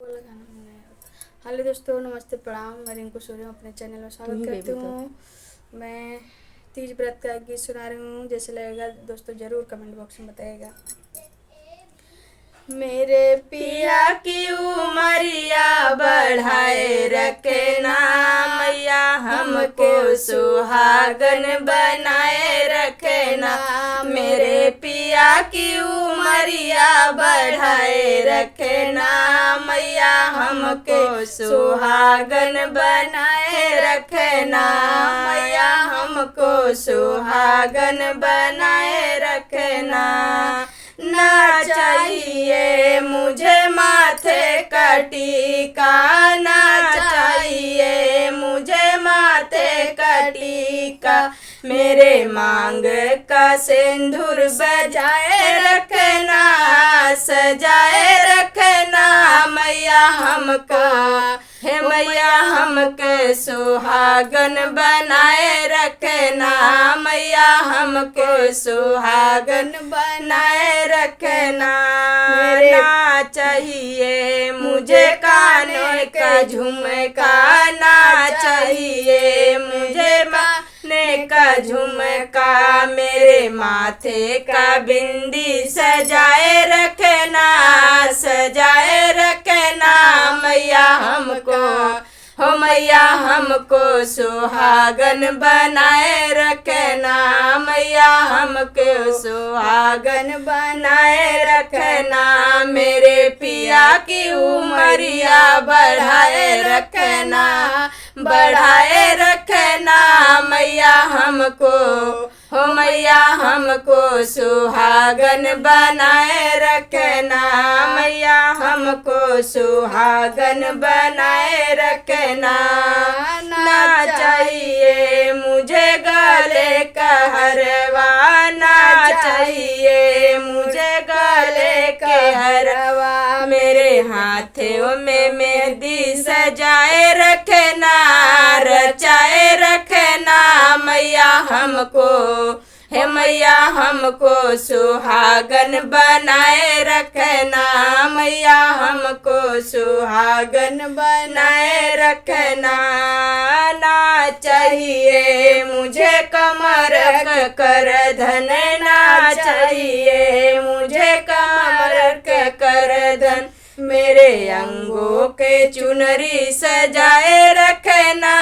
Hello दोस्तों, नमस्ते, प्रणाम। मैं रिंकू सूर्य अपने चैनल में स्वागत करती हूँ। मैं तीज व्रत का गीत सुना रही हूँ। जैसे लगेगा दोस्तों ज़रूर कमेंट बॉक्स में बताइएगा। मेरे पिया की उमरिया बढ़ाए रखना, मैया हमको सुहागन बनाए रखना। मेरे पिया की उमरिया बढ़ाए रखना, मैया हमको सुहागन बनाए रखना। मैया हमको सुहागन बनाए रखना। ना चाहिए मुझे माथे का टीका, ना चाहिए मुझे माथे का टीका। मेरे मांग का सिंदूर बजाए रखना, सजाए रखना। मैया हमको हे मैया हमके सुहागन बनाए रखना। मैया हमको सुहागन बनाए रखना। ना चाहिए मुझे कानों का झुमका, ना चाहिए मुझे माने का झुमका। मेरे माथे का बिंदी सजाए रखना, सजाए रखना। मैया हमको हो मैया हमको सुहागन बनाए रखना। मैया हमको सुहागन बनाए रखना। मेरे पिया की उमरिया बढ़ाए रखना, बढ़ाए रखना। मैया हमको हो मैया हमको सुहागन बनाए रखना। मैया हमको सुहागन बनाए रखना। ना चाहिए मुझे गले का हरवा, ना चाहिए मुझे गले के हरवा। मेरे हाथों में मेहंदी सजाए रखना, रचाए रखना। मैया हमको हे मैया हमको सुहागन बनाए रखना। मैया हमको सुहागन बनाए रखना। ना चाहिए मुझे कमर कर धन, ना चाहिए मुझे कमर कर धन। मेरे अंगों के चुनरी सजाए रखना,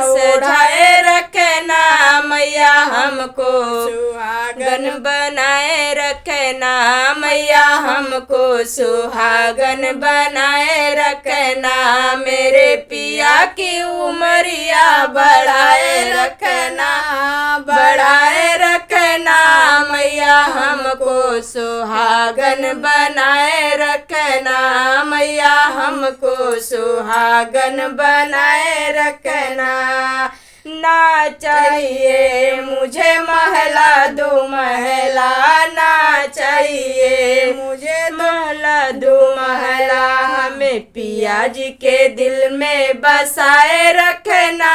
सजाए रखना। मैया हमको सुहागन बनाए रखना। मैया हमको सुहागन बनाए रखना। मेरे पिया की उमरिया बढ़ाए रखना, बढ़ाए रखना। मैया हमको सुहागन बनाए रखना। मैया हमको सुहागन बनाए रखना। ना चाहिए मुझे महला दो महला, ना चाहिए मुझे महला दो महला। हमें पिया जी के दिल में बसाए रखना,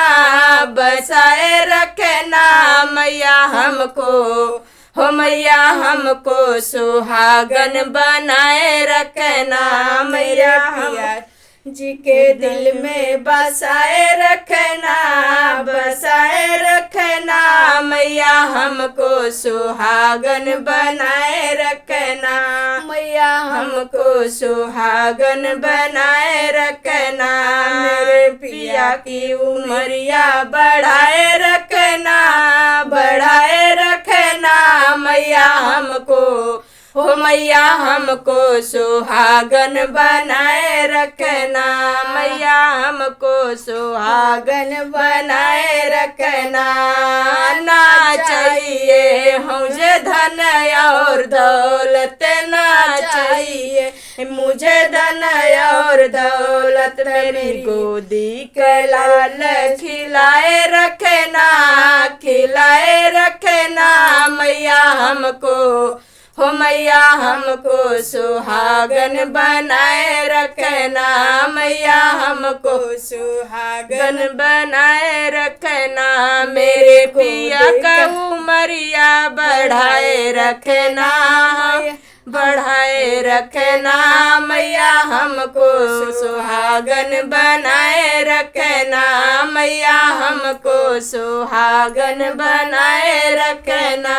बसाए रखना। मैया हमको हो मैया हमको सुहागन बनाए रखना। मैया पिया जी के दिल में बसाए रखना, बसाए रखना। मैया हमको सुहागन बनाए रखना। मैया हमको सुहागन बनाए रखना। मेरे पिया की उमरिया बढ़ाए रखना, बढ़ाए रखना। मैया हमको हो मैया हमको सुहागन बनाए रखना। मैया हमको सुहागन बनाए रखना। ना चाहिए मुझे धन और दौलत, ना चाहिए मुझे धन और दौलत। मेरी गोदी के लाल खिलाए रखना, खिलाए रखना। मैया हमको हो मैया हमको सुहागन बनाए रखना। मैया हमको सुहागन बनाए रखना। मेरे पिया का उमरिया बढ़ाए रखना, बढ़ाए रखना मैया हमको सुहागन बनाए रखना मैया हमको सुहागन बनाए रखना।